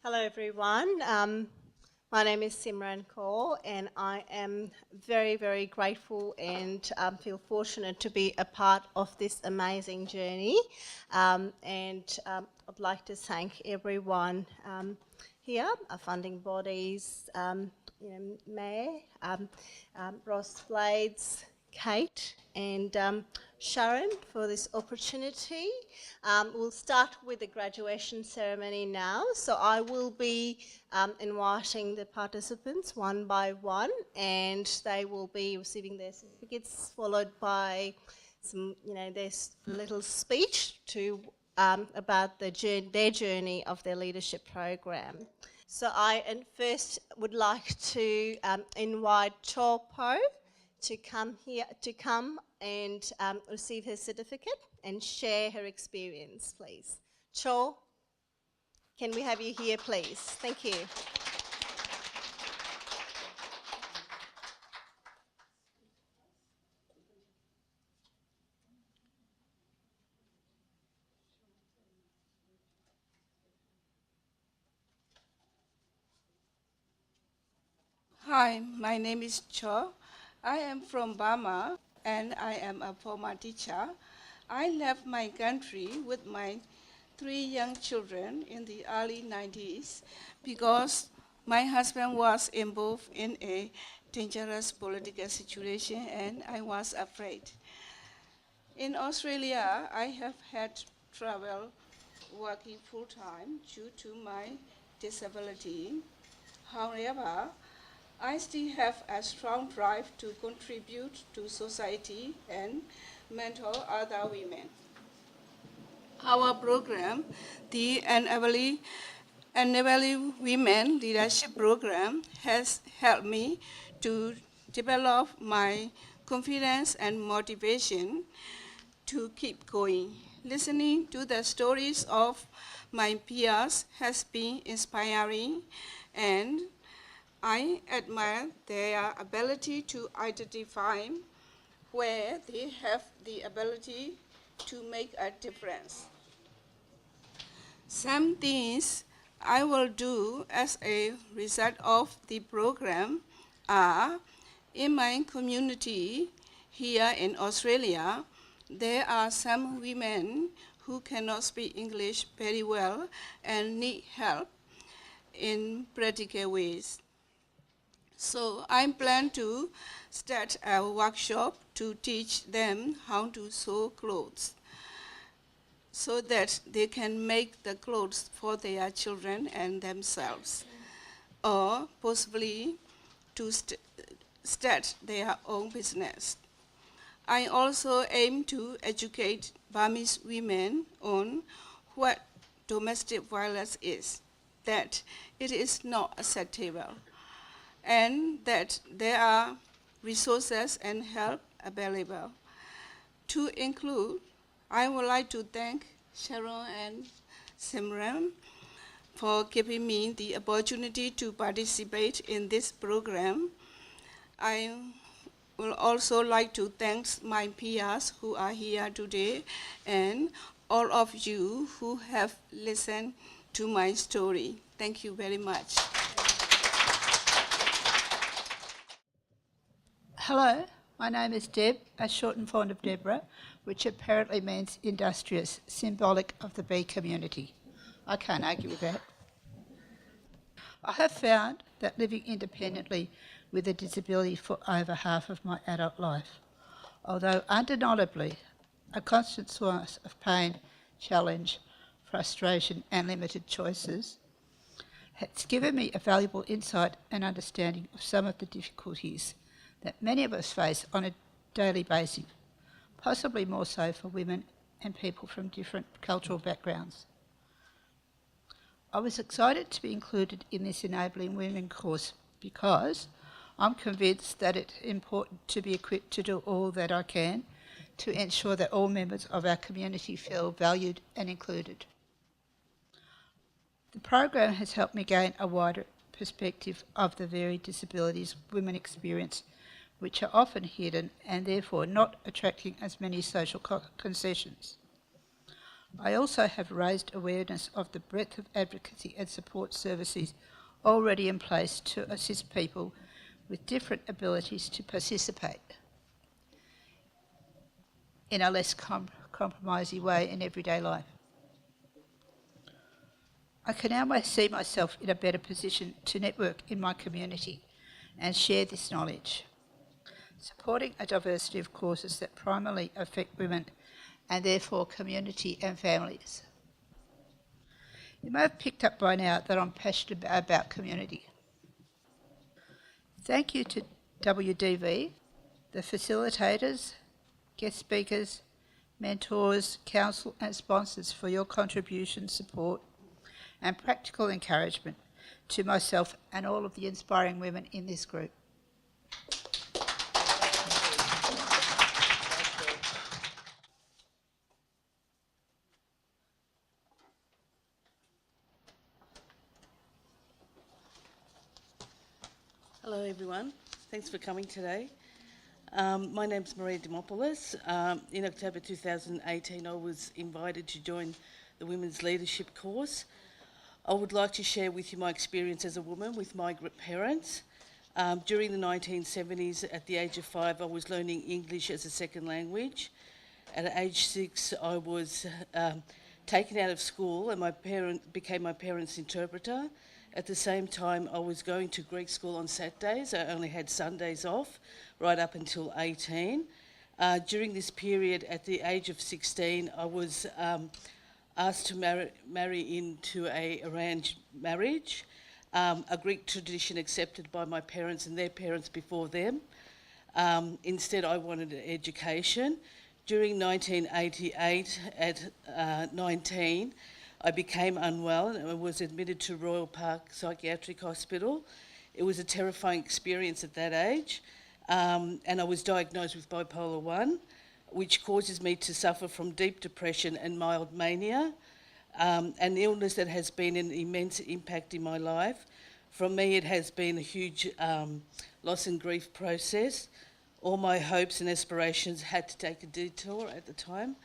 Hello everyone. My name is Simran Kaur and I am very, very grateful and feel fortunate to be a part of this amazing journey. I'd like to thank everyone here, our funding bodies, Mayor, Ross Blades, Kate and Sharon for this opportunity. We'll start with the graduation ceremony now. So I will be inviting the participants one by one and they will be receiving their certificates followed by this little speech about their journey of their leadership program. So I first would like to invite Cho Po to come and receive her certificate and share her experience, please. Cho, can we have you here, please? Thank you. Hi, my name is Cho. I am from Burma and I am a former teacher. I left my country with my three young children in the early 90s because my husband was involved in a dangerous political situation and I was afraid. In Australia, I have had trouble working full-time due to my disability. However, I still have a strong drive to contribute to society and mentor other women. Our program, the Enabling Women Leadership Program, has helped me to develop my confidence and motivation to keep going. Listening to the stories of my peers has been inspiring, and I admire their ability to identify where they have the ability to make a difference. Some things I will do as a result of the program are in my community here in Australia. There are some women who cannot speak English very well and need help in practical ways. So I plan to start a workshop to teach them how to sew clothes so that they can make the clothes for their children and themselves, or possibly to start their own business. I also aim to educate Burmese women on what domestic violence is, that it is not acceptable, and that there are resources and help available. To include, I would like to thank Sharon and Simran for giving me the opportunity to participate in this program. I would also like to thank my peers who are here today and all of you who have listened to my story. Thank you very much. Hello, my name is Deb, a shortened form of Deborah, which apparently means industrious, symbolic of the bee community. I can't argue with that. I have found that living independently with a disability for over half of my adult life, although undeniably a constant source of pain, challenge, frustration and limited choices, has given me a valuable insight and understanding of some of the difficulties that many of us face on a daily basis, possibly more so for women and people from different cultural backgrounds. I was excited to be included in this Enabling Women course because I'm convinced that it's important to be equipped to do all that I can to ensure that all members of our community feel valued and included. The program has helped me gain a wider perspective of the varied disabilities women experience, which are often hidden and therefore not attracting as many social concessions. I also have raised awareness of the breadth of advocacy and support services already in place to assist people with different abilities to participate in a less compromising way in everyday life. I can now see myself in a better position to network in my community and share this knowledge, supporting a diversity of causes that primarily affect women and therefore community and families. You may have picked up by now that I'm passionate about community. Thank you to WDV, the facilitators, guest speakers, mentors, council and sponsors for your contribution, support and practical encouragement to myself and all of the inspiring women in this group. Hello everyone, thanks for coming today. My name's Maria Dimopoulos. In October 2018 I was invited to join the Women's Leadership course. I would like to share with you my experience as a woman with migrant parents. During the 1970s, at the age of 5, I was learning English as a second language. At age 6, I was taken out of school and became my parents' interpreter. At the same time, I was going to Greek school on Saturdays. I only had Sundays off, right up until 18. During this period, at the age of 16, I was asked to marry into an arranged marriage, a Greek tradition accepted by my parents and their parents before them. Instead, I wanted an education. During 1988, at 19, I became unwell and I was admitted to Royal Park Psychiatric Hospital. It was a terrifying experience at that age, and I was diagnosed with bipolar 1, which causes me to suffer from deep depression and mild mania, an illness that has been an immense impact in my life. For me, it has been a huge loss and grief process. All my hopes and aspirations had to take a detour at the time.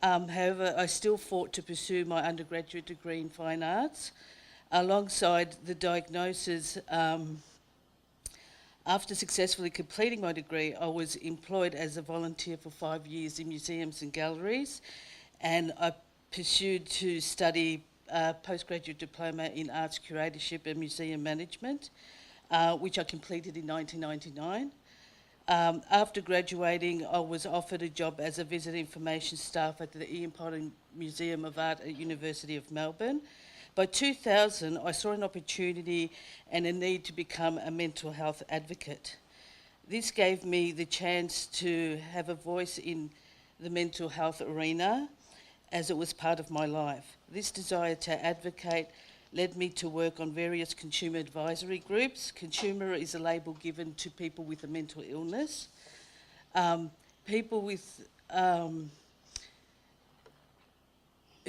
However, I still fought to pursue my undergraduate degree in fine arts. Alongside the diagnosis, after successfully completing my degree, I was employed as a volunteer for 5 years in museums and galleries, and I pursued to study a postgraduate diploma in arts curatorship and museum management, which I completed in 1999. After graduating, I was offered a job as a visitor information staff at the Ian Potter Museum of Art at University of Melbourne. By 2000, I saw an opportunity and a need to become a mental health advocate. This gave me the chance to have a voice in the mental health arena, as it was part of my life. This desire to advocate led me to work on various consumer advisory groups. Consumer is a label given to people with a mental illness. People with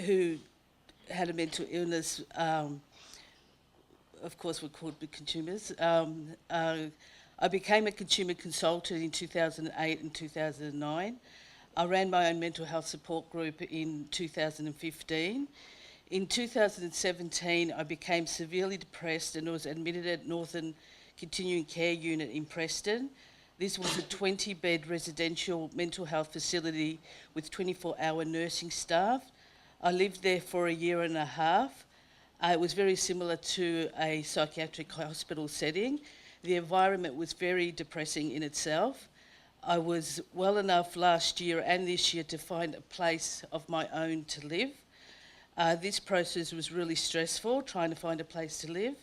who had a mental illness, of course, were called consumers. I became a consumer consultant in 2008 and 2009. I ran my own mental health support group in 2015. In 2017, I became severely depressed and was admitted at Northern Continuing Care Unit in Preston. This was a 20-bed residential mental health facility with 24-hour nursing staff. I lived there for a year and a half. It was very similar to a psychiatric hospital setting. The environment was very depressing in itself. I was well enough last year and this year to find a place of my own to live. This process was really stressful, trying to find a place to live.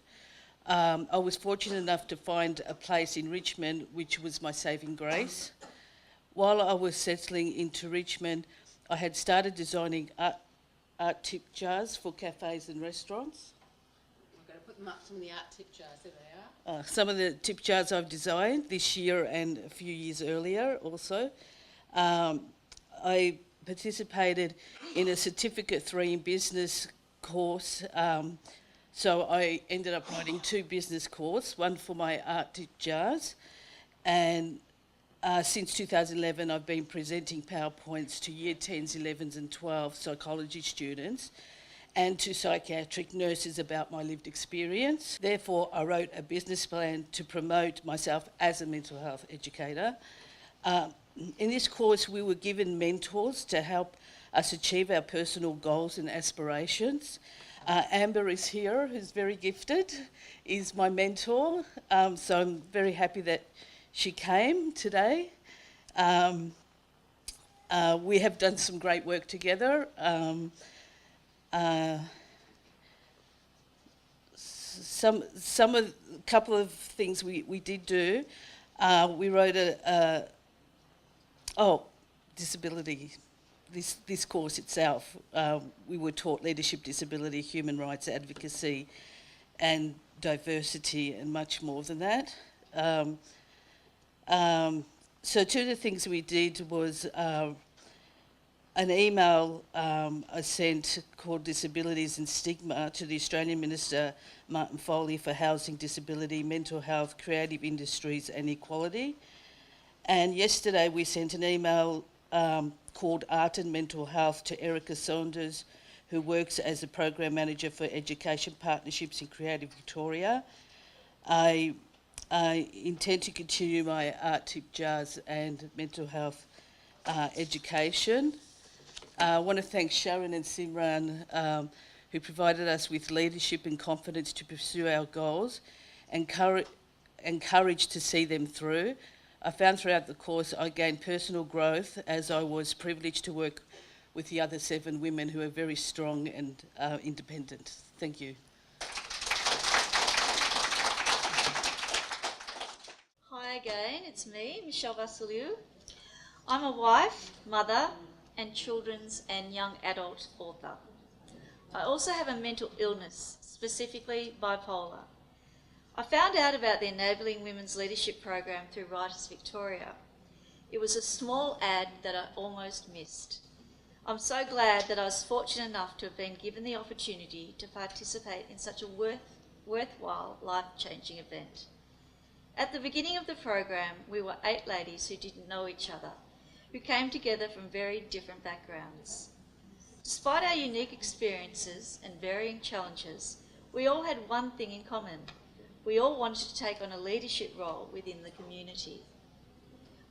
I was fortunate enough to find a place in Richmond, which was my saving grace. While I was settling into Richmond, I had started designing art tip jars for cafes and restaurants. I'm going to put them up, some of the art tip jars, there they are. Some of the tip jars I've designed this year and a few years earlier also. I participated in a Certificate 3 in Business course, so I ended up writing 2 business courses, one for my art tip jars and Since 2011, I've been presenting PowerPoints to Year 10s, 11s and 12 psychology students and to psychiatric nurses about my lived experience. Therefore, I wrote a business plan to promote myself as a mental health educator. In this course, we were given mentors to help us achieve our personal goals and aspirations. Amber is here, who's very gifted, is my mentor, so I'm very happy that she came today. We have done some great work together. Couple of things we did do. We wrote disability. This course itself, we were taught leadership, disability, human rights advocacy, and diversity, and much more than that. So two of the things we did was an email I sent called Disabilities and Stigma to the Australian Minister Martin Foley for Housing, Disability, Mental Health, Creative Industries and Equality. And yesterday we sent an email called Art and Mental Health to Erica Saunders, who works as a Program Manager for Education Partnerships in Creative Victoria. I intend to continue my art, tip, jazz and mental health education. I want to thank Sharon and Simran, who provided us with leadership and confidence to pursue our goals and courage to see them through. I found throughout the course I gained personal growth as I was privileged to work with the other 7 women who are very strong and independent. Thank you. Hi again, it's me, Michelle Vassiliou. I'm a wife, mother, and children's and young adult author. I also have a mental illness, specifically bipolar. I found out about the Enabling Women's Leadership Program through Writers Victoria. It was a small ad that I almost missed. I'm so glad that I was fortunate enough to have been given the opportunity to participate in such a worthwhile, life-changing event. At the beginning of the program, we were 8 ladies who didn't know each other, who came together from very different backgrounds. Despite our unique experiences and varying challenges, we all had one thing in common. We all wanted to take on a leadership role within the community.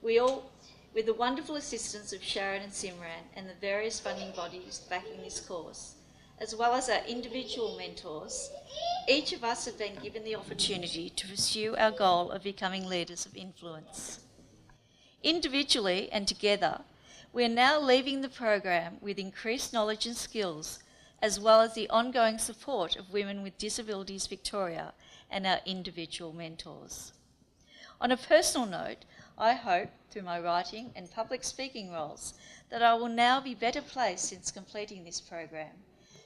We all, with the wonderful assistance of Sharon and Simran and the various funding bodies backing this course, as well as our individual mentors, each of us have been given the opportunity to pursue our goal of becoming leaders of influence. Individually and together, we are now leaving the program with increased knowledge and skills, as well as the ongoing support of Women with Disabilities Victoria and our individual mentors. On a personal note, I hope, through my writing and public speaking roles, that I will now be better placed since completing this program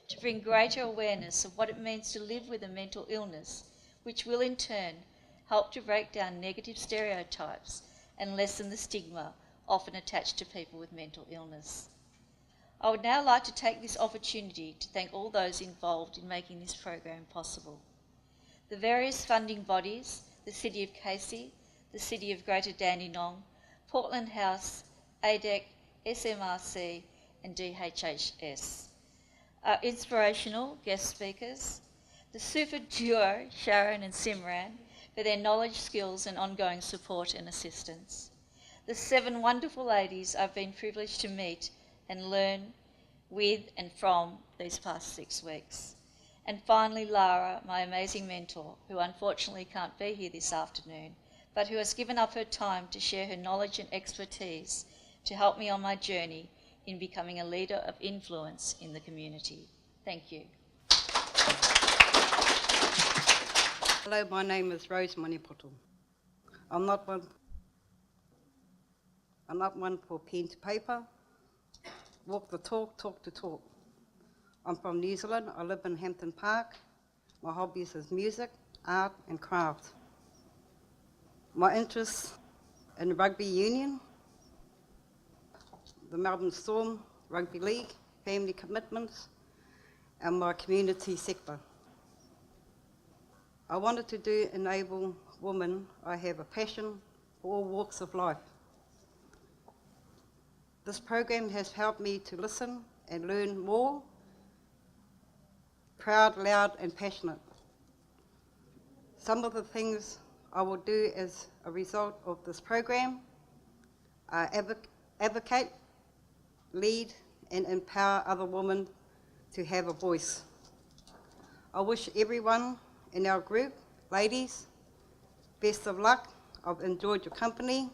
to bring greater awareness of what it means to live with a mental illness, which will in turn help to break down negative stereotypes and lessen the stigma often attached to people with mental illness. I would now like to take this opportunity to thank all those involved in making this program possible. The various funding bodies, the City of Casey, the City of Greater Dandenong, Portland House, ADEC, SMRC and DHHS. Our inspirational guest speakers, the super duo Sharon and Simran for their knowledge, skills and ongoing support and assistance. The 7 wonderful ladies I've been privileged to meet and learn with and from these past 6 weeks. And finally, Lara, my amazing mentor, who unfortunately can't be here this afternoon, but who has given up her time to share her knowledge and expertise to help me on my journey in becoming a leader of influence in the community. Thank you. Hello, my name is Rose Manipoto. I'm not one for pen to paper. Walk the talk, talk the talk. I'm from New Zealand. I live in Hampton Park. My hobbies is music, art and craft. My interests in rugby union, the Melbourne Storm Rugby League, family commitments and my community sector. I wanted to enable women. I have a passion for all walks of life. This program has helped me to listen and learn more, proud, loud and passionate. Some of the things I will do as a result of this program are advocate, lead and empower other women to have a voice. I wish everyone in our group, ladies, best of luck. I've enjoyed your company.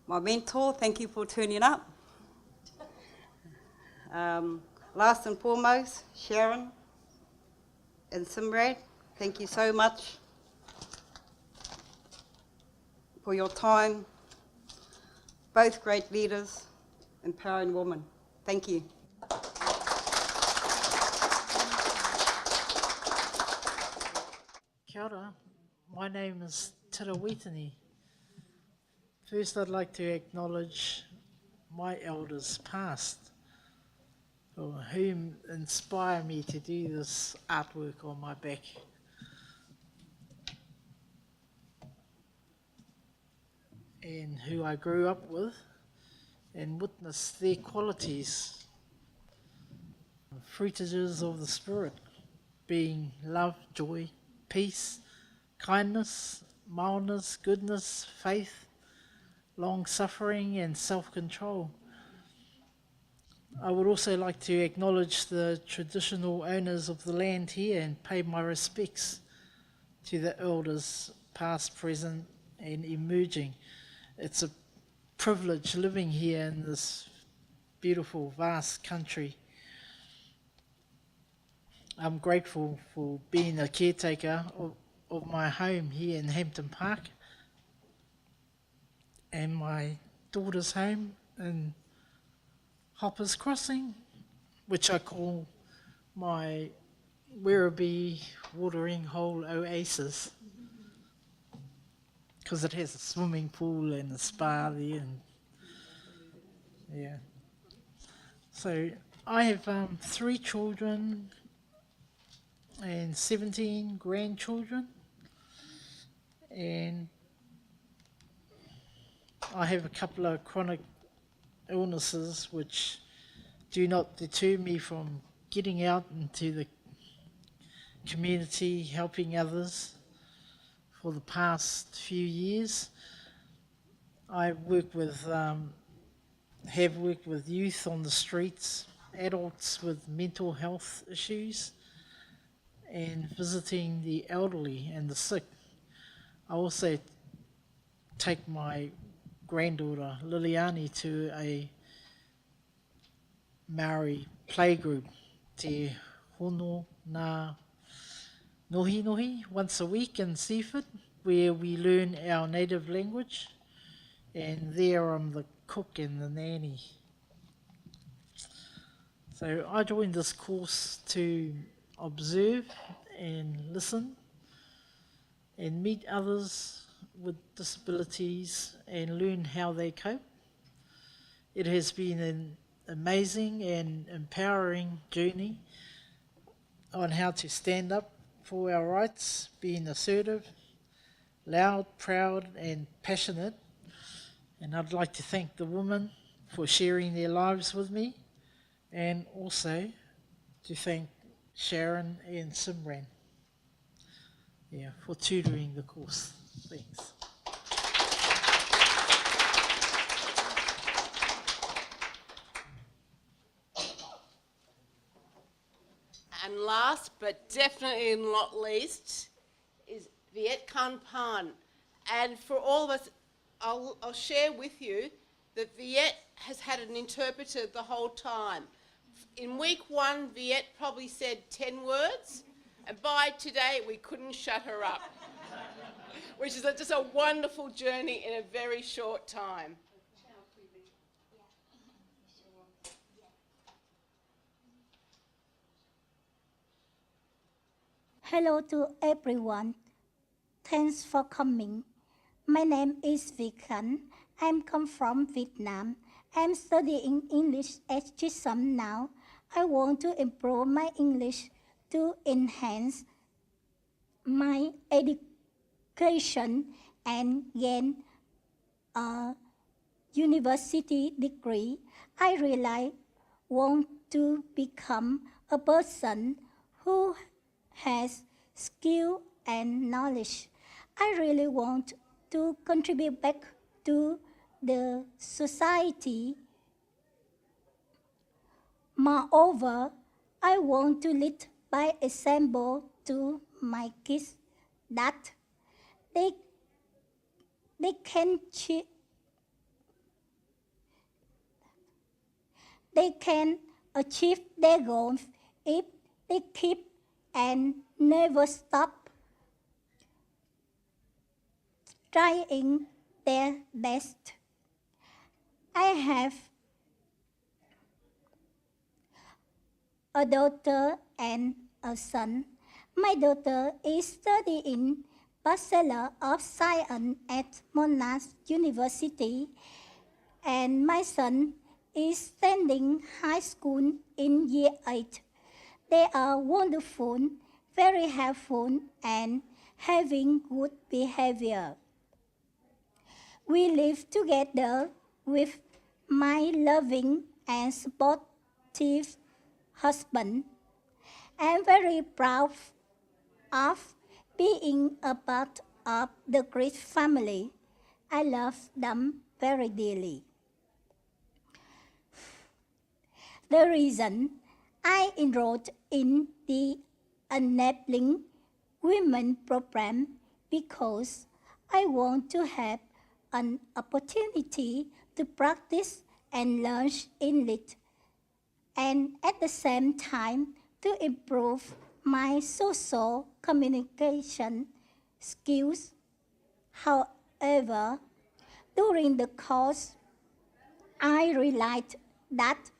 My mentor, thank you for turning up. Last and foremost, Sharon and Simrad, thank you so much for your time. Both great leaders, empowering women. Thank you. Kia ora. My name is Tira Witini. First, I'd like to acknowledge my elders past, whom inspire me to do this artwork on my back. And who I grew up with and witnessed their qualities, fruitages of the Spirit, being love, joy, peace, kindness, mildness, goodness, faith, long-suffering and self-control. I would also like to acknowledge the traditional owners of the land here and pay my respects to the elders past, present and emerging. It's a privilege living here in this beautiful, vast country. I'm grateful for being a caretaker of my home here in Hampton Park and my daughter's home in Hoppers Crossing, which I call my Werribee watering hole oasis, because it has a swimming pool and a spa there, and yeah. So I have 3 children and 17 grandchildren, and I have a couple of chronic illnesses which do not deter me from getting out into the community, helping others. For the past few years, I work with, have worked with youth on the streets, adults with mental health issues, and visiting the elderly and the sick. I also take my granddaughter Liliani to a Maori playgroup, Te Hono Nā Nohi Nohi, once a week in Seaford, where we learn our native language, and there I'm the cook and the nanny. So I joined this course to observe and listen and meet others with disabilities and learn how they cope. It has been an amazing and empowering journey on how to stand up for our rights, being assertive, loud, proud and passionate. And I'd like to thank the women for sharing their lives with me, and also to thank Sharon and Simran, for tutoring the course. Thanks. And last but definitely not least is Viet Canh Pan. And for all of us, I'll share with you that Viet has had an interpreter the whole time. In week 1, Viet probably said 10 words, and by today we couldn't shut her up, which is just a wonderful journey in a very short time. Hello to everyone. Thanks for coming. My name is Viet Canh. I'm come from Vietnam. I'm studying English at GSOM now. I want to improve my English to enhance my education and gain university degree, I really want to become a person who has skill and knowledge. I really want to contribute back to the society. Moreover, I want to lead by example to my kids that they, they can they can achieve their goals if they keep and never stop trying their best. I have a daughter and a son. My daughter is studying Bachelor of Science at Monash University, and my son is standing high school in year 8. They are wonderful, very helpful, and having good behavior. We live together with my loving and supportive husband. I'm very proud of being a part of the great family. I love them very dearly. The reason I enrolled in the Enabling Women program because I want to have an opportunity to practice and learn English, and at the same time to improve my social communication skills. However, during the course, I realized that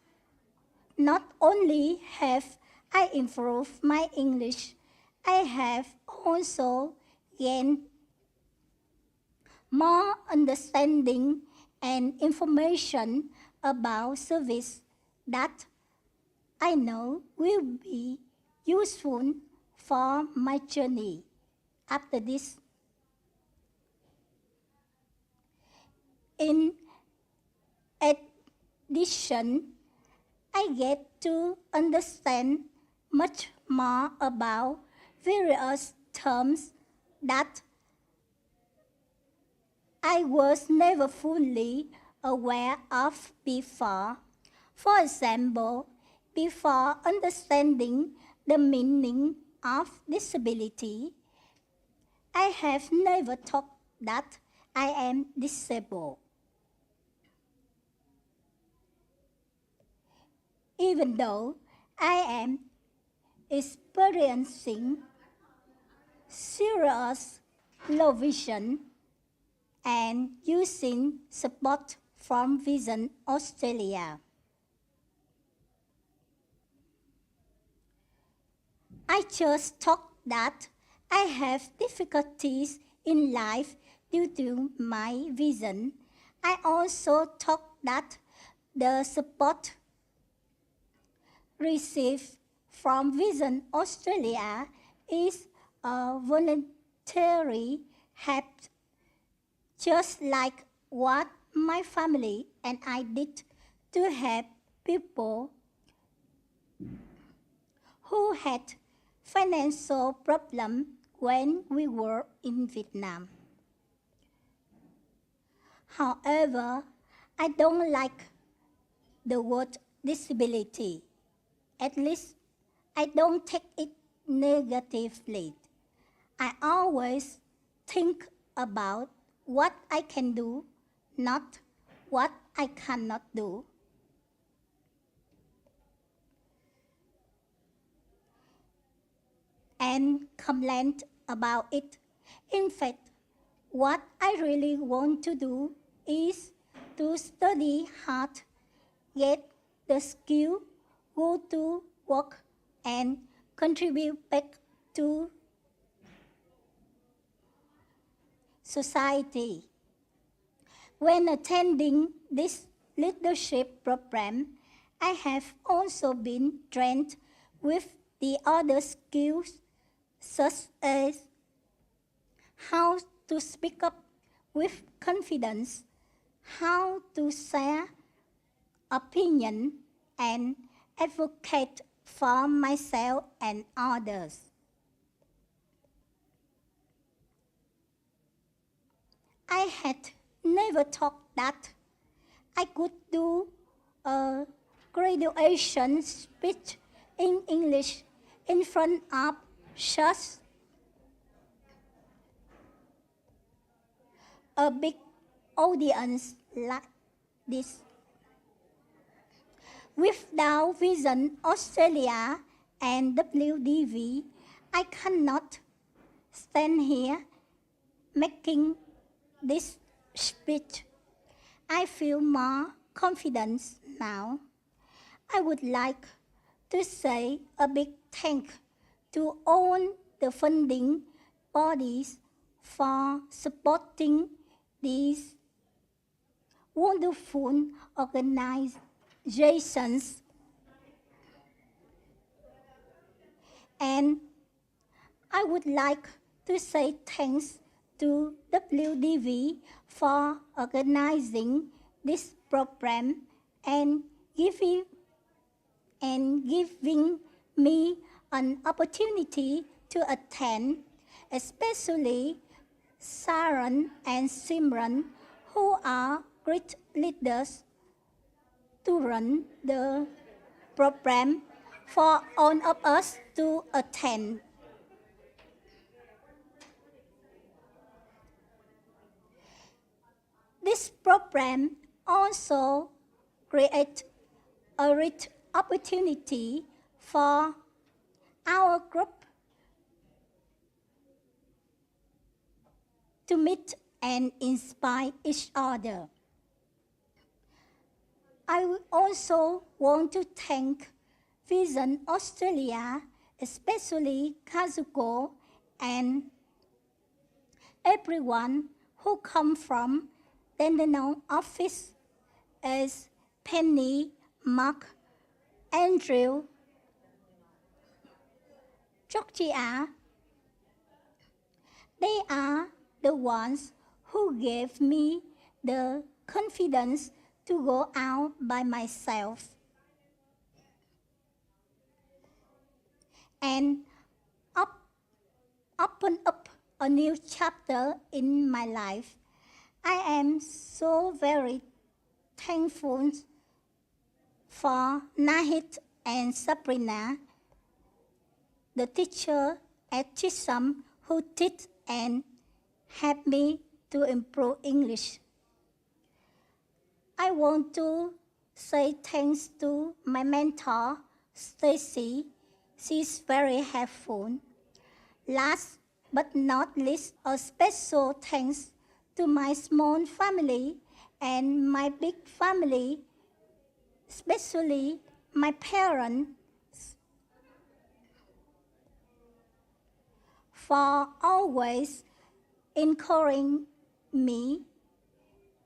not only have I improved my English, I have also gained more understanding and information about service that I know will be useful for my journey after this. In addition, I get to understand much more about various terms that I was never fully aware of before. For example, before understanding the meaning of disability, I have never thought that I am disabled. Even though I am experiencing serious low vision and using support from Vision Australia. I just thought that I have difficulties in life due to my vision. I also thought that the support received from Vision Australia is a voluntary help, just like what my family and I did to help people who had financial problems when we were in Vietnam. However, I don't like the word disability. At least I don't take it negatively. I always think about what I can do, not what I cannot do. And complain about it. In fact, what I really want to do is to study hard, get the skill, go to work, and contribute back to society. When attending this leadership program, I have also been trained with the other skills such as how to speak up with confidence, how to share opinion and advocate for myself and others. I had never thought that I could do a graduation speech in English in front of such a big audience like this. Without Vision Australia and WDV, I cannot stand here making this speech. I feel more confident now. I would like to say a big thank to all the funding bodies for supporting these wonderful organizations. And I would like to say thanks to WDV for organizing this program and giving me an opportunity to attend, especially Sharon and Simran, who are great leaders to run the program for all of us to attend. This program also creates a rich opportunity for our group to meet and inspire each other. I also want to thank Vision Australia, especially Kazuko and everyone who come from Dandenong office as Penny, Mark, Andrew, Georgia. They are the ones who gave me the confidence to go out by myself and open up a new chapter in my life. I am so very thankful for Nahid and Sabrina, the teacher at Chisholm who teach and help me to improve English. I want to say thanks to my mentor, Stacy. She's very helpful. Last but not least, a special thanks to my small family and my big family, especially my parents, for always encouraging me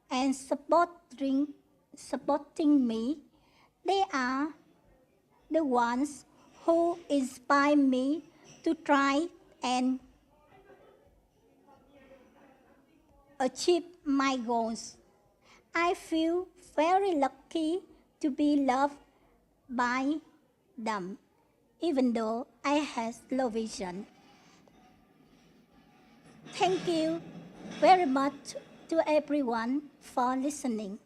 and supporting me. They are the ones who inspire me to try and achieve my goals. I feel very lucky to be loved by them, even though I have low vision. Thank you very much to everyone for listening.